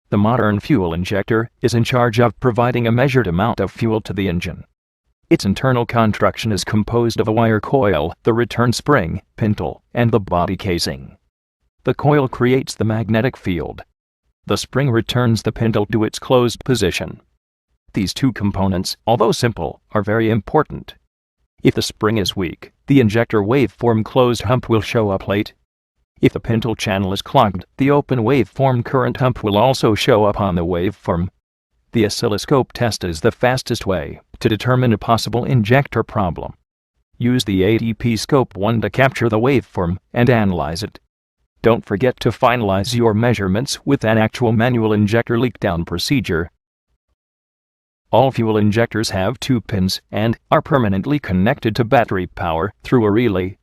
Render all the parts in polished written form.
The modern fuel injector is in charge of providing a measured amount of fuel to the engine. Its internal construction is composed of a wire coil, the return spring, pintle, and the body casing. The coil creates the magnetic field. The spring returns the pintle to its closed position. These two components, although simple, are very important. If the spring is weak, the injector waveform closed hump will show up late. If the pintle channel is clogged, the open waveform current hump will also show up on the waveform. The oscilloscope test is the fastest way to determine a possible injector problem. Use the ADP scope 1 to capture the waveform and analyze it. Don't forget to finalize your measurements with an actual manual injector leak-down procedure. All fuel injectors have 2 pins and are permanently connected to battery power through a relay.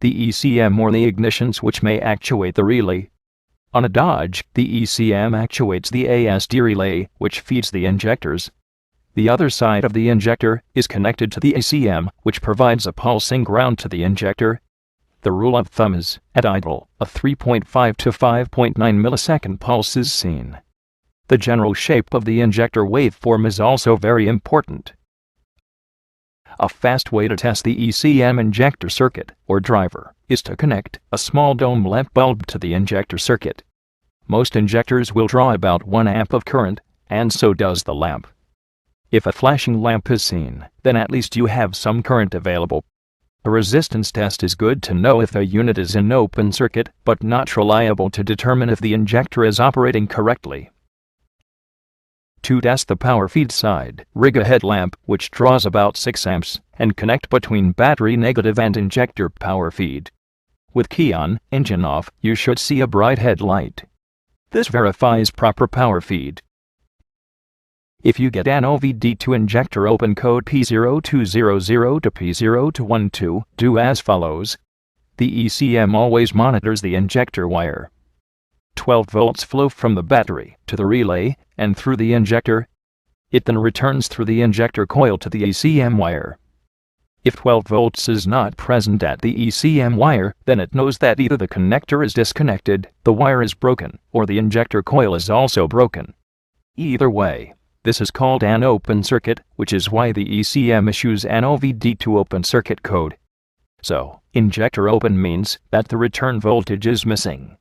The ECM or the ignition switch may actuate the relay. On a Dodge, the ECM actuates the ASD relay, which feeds the injectors. The other side of the injector is connected to the ACM, which provides a pulsing ground to the injector. The rule of thumb is, at idle, a 3.5 to 5.9 millisecond pulse is seen. The general shape of the injector waveform is also very important. A fast way to test the ECM injector circuit, or driver, is to connect a small dome lamp bulb to the injector circuit. Most injectors will draw about 1 amp of current, and so does the lamp. If a flashing lamp is seen, then at least you have some current available. A resistance test is good to know if a unit is in open circuit, but not reliable to determine if the injector is operating correctly. To test the power feed side, rig a headlamp which draws about 6 amps and connect between battery negative and injector power feed. With key on, engine off, you should see a bright headlight. This verifies proper power feed. If you get an OVD2 injector open code P0200 to P0212, do as follows. The ECM always monitors the injector wire. 12 volts flow from the battery to the relay and through the injector. It then returns through the injector coil to the ECM wire. If 12 volts is not present at the ECM wire, then it knows that either the connector is disconnected, the wire is broken, or the injector coil is also broken. Either way, this is called an open circuit, which is why the ECM issues an OVD2 open circuit code. So, injector open means that the return voltage is missing.